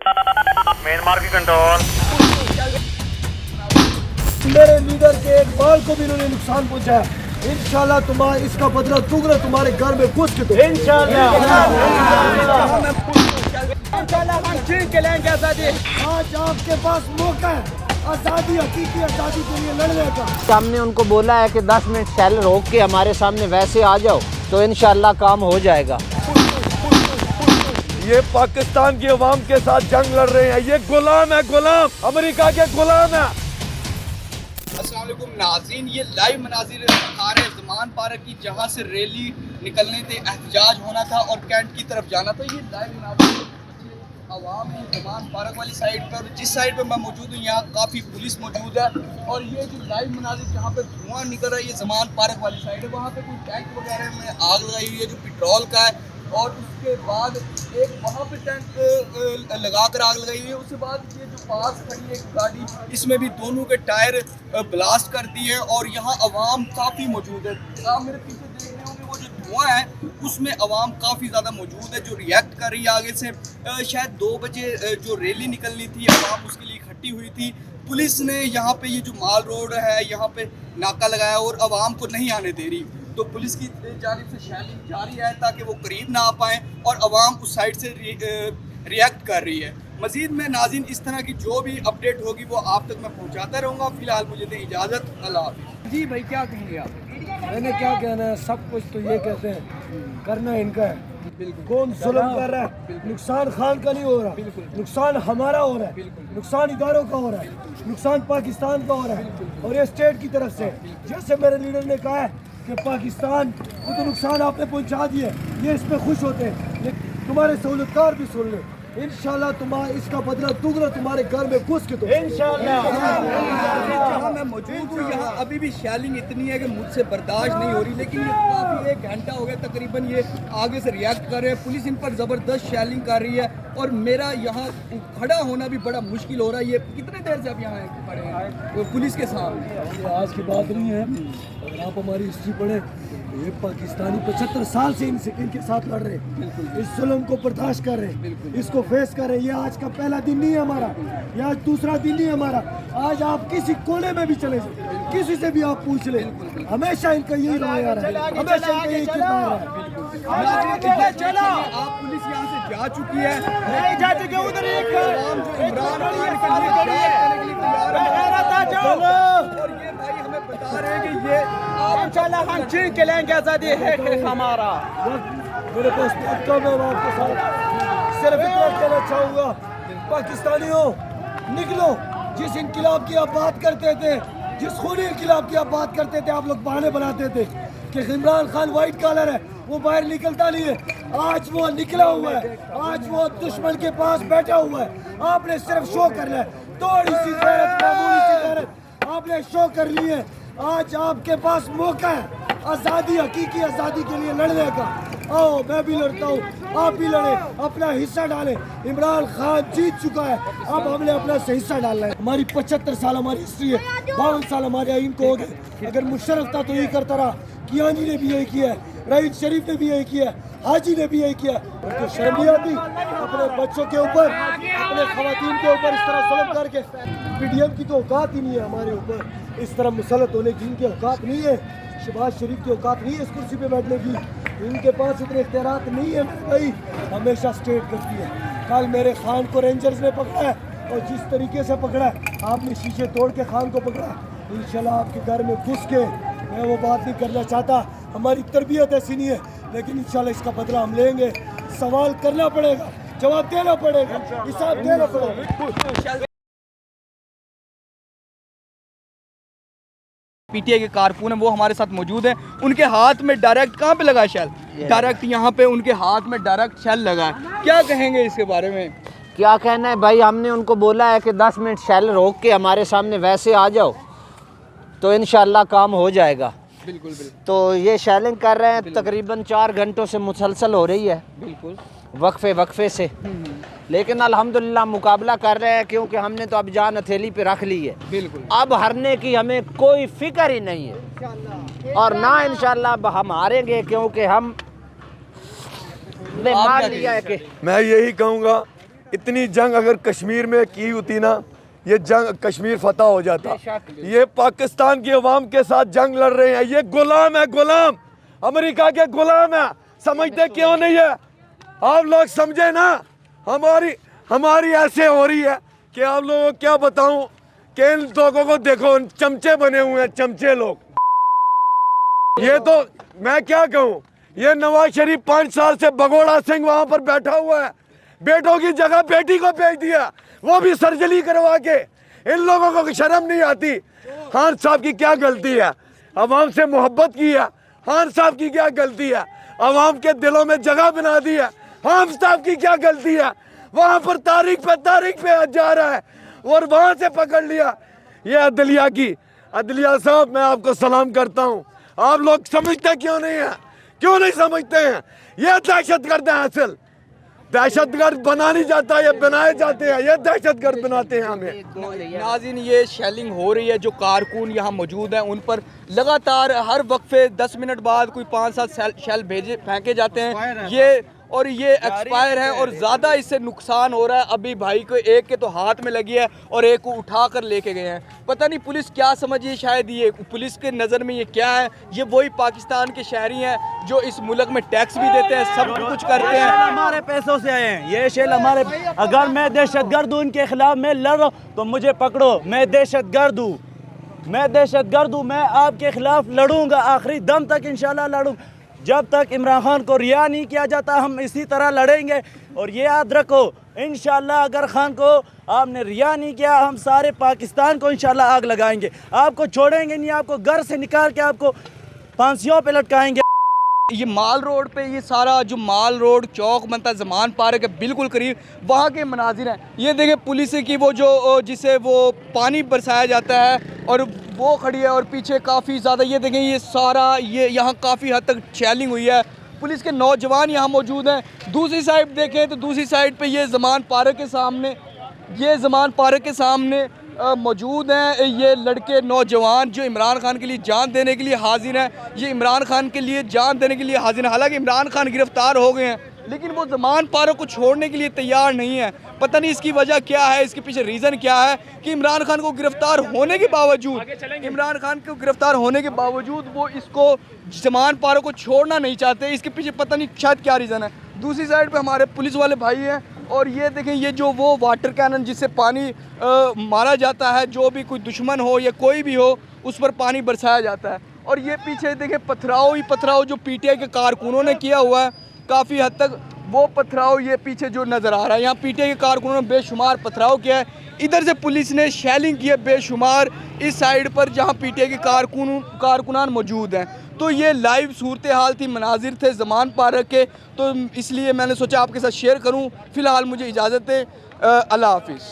Main market control. मेरे leader के एक बाल को भी इन्होंने नुकसान पहुंचाया। इंशाल्लाह तुम्हारा इसका बदला दूंगा तुम्हारे घर में घुस के। तो इंशाल्लाह हम छीन के लेंगे आजादी। आज आपके पास मौका है आजादी, हकीकी आजादी के लिए लड़ने का। हमने उनको बोला है कि 10 मिनट शैल रोक के हमारे सामने वैसे आ जाओ तो इंशाल्लाह काम हो जाएगा। ये पाकिस्तान की अवाम के साथ जंग लड़ रहे हैं, ये गुलाम है, गुलाम अमेरिका के गुलाम है। अस्सलाम वालेकुम नाज़रीन, ये लाइव मनाज़िर दिखा रहे हैं ज़मान पार्क की, जहाँ से रैली निकलने थे, एहतजाज होना था और कैंट की तरफ जाना था। ये लाइव मनाज़िर आवाम है ज़मान पार्क वाली साइड पर। जिस साइड पर मैं मौजूद हूँ यहाँ काफ़ी पुलिस मौजूद है और ये जो लाइव मनाज़िर जहाँ पे धुआं निकल रहा है ये ज़मान पार्क वाली साइड है। वहाँ पे कोई टैंक वगैरह में आग लगाई हुई है जो पेट्रोल का है और उसके बाद एक वहाँ पे टैंक लगा कर आग लगाई हुई है। उसके बाद ये जो पास खड़ी है एक गाड़ी, इसमें भी दोनों के टायर ब्लास्ट कर दिए हैं और यहाँ अवाम काफ़ी मौजूद है। आप मेरे पीछे देख रहे होंगे वो जो धुआं है उसमें अवाम काफ़ी ज़्यादा मौजूद है जो रिएक्ट कर रही है आगे से। शायद 2 बजे जो रैली निकलनी थी अवाम उसके लिए इकट्ठी हुई थी। पुलिस ने यहाँ पे ये जो माल रोड है यहाँ पे नाका लगाया और अवाम को नहीं आने दे रही, तो पुलिस की जानिब से शैलिंग जारी है ताकि वो करीब ना आ पाएँ और अवाम उस साइड से रिएक्ट कर रही है। मज़ीद में नाज़रीन इस तरह की जो भी अपडेट होगी वो आप तक मैं पहुंचाता रहूँगा। फ़िलहाल मुझे दें इजाज़त, अल्लाह हाफ़िज़। जी भाई क्या कहेंगे आप? मैंने क्या कहना है, सब कुछ तो ये कहते हैं करना इनका है। कौन जुल्म कर रहा है? नुकसान खान का नहीं हो रहा, नुकसान हमारा हो रहा है, नुकसान इदारों का हो रहा है, नुकसान पाकिस्तान का हो रहा है और ये स्टेट की तरफ से। जैसे मेरे लीडर ने कहा है कि पाकिस्तान को तो नुकसान आपने पहुंचा दिए, ये इस पर खुश होते हैं, ये तुम्हारे सहूलतकार भी सुन ले। इंशाल्लाह तुम्हारा इसका बदला दूंगा तुम्हारे घर में घुस के। तो इंशाल्लाह जहाँ मैं मौजूद हूँ यहाँ अभी भी शैलिंग इतनी है कि मुझसे बर्दाश्त नहीं हो रही, लेकिन ये काफ़ी 1 घंटा हो गया तकरीबन ये आगे से रिएक्ट कर रहे हैं। पुलिस इन पर ज़बरदस्त शैलिंग कर रही है और मेरा यहाँ खड़ा होना भी बड़ा मुश्किल हो रहा है। ये कितने देर से आप यहाँ खड़े हैं पुलिस के सामने? आज की बात नहीं है, अगर आप हमारी हिस्ट्री पढ़े ये पाकिस्तानी 75 साल से इनके साथ लड़ रहे हैं, इस जुल्म को बर्दाश्त कर रहे हैं, इसको फेस कर रहे हैं। ये आज का पहला दिन नहीं है हमारा, ये आज दूसरा दिन नहीं है हमारा। आज आप किसी कोने में भी चले जाए, किसी से भी आप पूछ ले, हमेशा इनका यही रवैया रहा है, हमेशा इनका यही किरदार रहा है। आप पुलिस यहाँ से जा चुकी है, नहीं जा चुके उधर एक आवाम जो इमरान खान के लिए करने के लिए तैयार है और ये भाई हमें बता रहे हैं कि ये आप इंशाल्लाह हम छीन के लेंगे आजादी है हमारा। मेरे पास बहुत कम है, मैं आपके साथ सिर्फ इतना कहना चाहूँगा, पाकिस्तानियों निकलो। जिस इनकलाब की आप बात करते थे, जिस खूनी इनकलाब की आप बात करते थे, आप लोग बहाने बनाते थे कि इमरान खान वाइट कॉलर है, वो बाहर निकलता नहीं है। आज वो निकला हुआ है, आज वो दुश्मन के पास बैठा हुआ है। आपने सिर्फ शो करना है, थोड़ी सी गैरत, मामूली सी गैरत आपने शो कर ली है। आज आपके पास मौका है आज़ादी, हकीकी आज़ादी के लिए लड़ने का। आओ मैं भी लड़ता हूँ, आप भी लड़े, अपना हिस्सा डालें। इमरान खान जीत चुका है, अब हमने अपना हिस्सा डालना है। हमारी 75 साल हमारी हिस्ट्री है, 52 साल हमारे आइन को हो गए। अगर मुशर्रफ था तो यही करता रहा, कियानी ने भी यही किया है, रईस शरीफ ने भी यही किया है, हाजी ने भी यही किया। उनको शर्म नहीं आती अपने बच्चों के ऊपर, अपने खवातीन के ऊपर इस तरह जुल्म करके? पीडीएम की तो औकात ही नहीं है हमारे ऊपर, इस तरह मुसलत होने की इनकी औकात नहीं है। शहबाज शरीफ की औकात नहीं है इस कुर्सी पे बैठने की, इनके पास इतने इख्तियारात नहीं है। भाई हमेशा स्टेट करती है। कल मेरे खान को रेंजर्स ने पकड़ा है और जिस तरीके से पकड़ा है, आपने शीशे तोड़ के खान को पकड़ा। इंशाल्लाह आपके घर में घुस के, मैं वो बात नहीं करना चाहता, हमारी तरबियत ऐसी नहीं है, लेकिन इंशाल्लाह इसका बदला हम लेंगे। सवाल करना पड़ेगा, जवाब देना पड़ेगा, हिसाब देना पड़ेगा। पीटीआई के कारकुन है वो हमारे साथ मौजूद है, उनके हाथ में डायरेक्ट कहाँ पे लगा शेल? डायरेक्ट यहाँ पे उनके हाथ में डायरेक्ट शेल लगा है। क्या कहेंगे इसके बारे में? क्या कहना है भाई, हमने उनको बोला है कि 10 मिनट शैल रोक के हमारे सामने वैसे आ जाओ तो इंशाल्लाह काम हो जाएगा। बिल्कुल बिल्कुल। तो ये शैलिंग कर रहे हैं, तकरीबन 4 घंटों से मुसलसल हो रही है, बिल्कुल वक्फे से। लेकिन अल्हम्दुलिल्लाह मुकाबला कर रहे हैं, क्योंकि हमने तो अब जान हथेली पे रख ली है। बिल्कुल। अब हारने की हमें कोई फिक्र ही नहीं है और ना इंशाल्लाह अब हम हारेंगे, क्योंकि हम ने मान लिया है कि मैं यही कहूँगा इतनी जंग अगर कश्मीर में की होती ना, ये जंग कश्मीर फतह हो जाता। ये पाकिस्तान की अवाम के साथ जंग लड़ रहे हैं, ये गुलाम है, गुलाम, अमेरिका के गुलाम है। समझते क्यों नहीं है आप लोग? समझे ना, हमारी ऐसे हो रही है कि आप लोगों को क्या बताऊं कि इन लोगों को देखो, चमचे बने हुए हैं, चमचे लोग। ये तो मैं क्या कहूं, ये नवाज शरीफ 5 साल से भगोड़ा सिंह वहां पर बैठा हुआ है, बेटों की जगह बेटी को भेज दिया, वो भी सर्जरी करवा के। इन लोगों को शर्म नहीं आती? खान साहब की क्या गलती है? अवाम से मोहब्बत की है। खान साहब की क्या गलती है? अवाम के दिलों में जगह बना दी है। खान साहब की क्या गलती है? वहां पर तारीख पे जा रहा है और वहां से पकड़ लिया। ये अदलिया की, अदलिया साहब मैं आपको सलाम करता हूँ। आप लोग समझते क्यों नहीं है? क्यों नहीं समझते हैं? ये दहशतगर्द है, असल दहशतगर्द बना नहीं जाता, ये बनाए जाते हैं, ये दहशतगर्द बनाते हैं हमें। नाज़रीन, ये शेलिंग हो रही है, जो कारकुन यहाँ मौजूद हैं उन पर लगातार हर वक्फे 10 मिनट बाद कोई 5-7 शेल फेंके जाते हैं। ये एक्सपायर है और ज़्यादा इससे नुकसान हो रहा है। अभी भाई को एक के तो हाथ में लगी है और एक को उठा कर लेके गए हैं। पता नहीं पुलिस क्या समझी, शायद ये पुलिस के नज़र में ये क्या है? ये वही पाकिस्तान के शहरी हैं जो इस मुल्क में टैक्स भी देते हैं, सब कुछ करते हैं। हमारे पैसों से आए हैं ये शेल हमारे। अगर मैं दहशतगर्द हूँ, इनके खिलाफ मैं लड़ रहा हूँ तो मुझे पकड़ो, मैं दहशतगर्द हूँ, मैं दहशतगर्द हूँ। मैं आपके खिलाफ लड़ूंगा, आखिरी दम तक इंशाल्लाह लड़ूंगा। जब तक इमरान खान को रिहा नहीं किया जाता हम इसी तरह लड़ेंगे। और ये याद रखो, इंशाल्लाह अगर खान को आपने रिहा नहीं किया, हम सारे पाकिस्तान को इंशाल्लाह आग लगाएंगे। आपको छोड़ेंगे नहीं, आपको घर से निकाल के आपको फांसियों पे लटकाएंगे। ये माल रोड पे, ये सारा जो माल रोड चौक बनता है ज़मान पार्क के बिल्कुल करीब, वहाँ के मनाजिर हैं। ये देखें पुलिस की वो जो जिसे वो पानी बरसाया जाता है और वो खड़ी है और पीछे काफ़ी ज़्यादा ये देखें, ये सारा ये यहाँ काफ़ी हद तक शेलिंग हुई है। पुलिस के नौजवान यहाँ मौजूद हैं। दूसरी साइड देखें तो दूसरी साइड पे ये ज़मान पार्क के सामने, ये ज़मान पार्क के सामने मौजूद हैं ये लड़के नौजवान जो इमरान खान के लिए जान देने के लिए हाजिर हैं। ये इमरान खान के लिए जान देने के लिए हाजिर हैं। हालांकि इमरान खान गिरफ्तार हो गए हैं लेकिन वो ज़मान पार्क को छोड़ने के लिए तैयार नहीं है। पता नहीं इसकी वजह क्या है, इसके पीछे रीज़न क्या है कि इमरान खान को गिरफ्तार होने के बावजूद वो इसको ज़मान पार्क को छोड़ना नहीं चाहते। इसके पीछे पता नहीं शायद क्या रीज़न है। दूसरी साइड पे हमारे पुलिस वाले भाई हैं और ये देखें, ये जो वो वाटर कैनन जिससे पानी मारा जाता है, जो भी कोई दुश्मन हो या कोई भी हो उस पर पानी बरसाया जाता है। और ये पीछे देखें पथराव ही पथराव जो पीटीआई के कारकुनों ने किया हुआ है, काफ़ी हद तक वो पथराव ये पीछे जो नज़र आ रहा है। यहाँ पीटीआई के कारकुनों ने बेशुमार पथराव किया है। इधर से पुलिस ने शेलिंग की है बेशुमार इस साइड पर जहाँ पीटीआई के कारकुनान मौजूद हैं। तो ये लाइव सूरत हाल थी, मनाजिर थे ज़मान पार्क के, तो इसलिए मैंने सोचा आपके साथ शेयर करूँ। फ़िलहाल मुझे इजाज़त है, अल्लाह हाफिज़।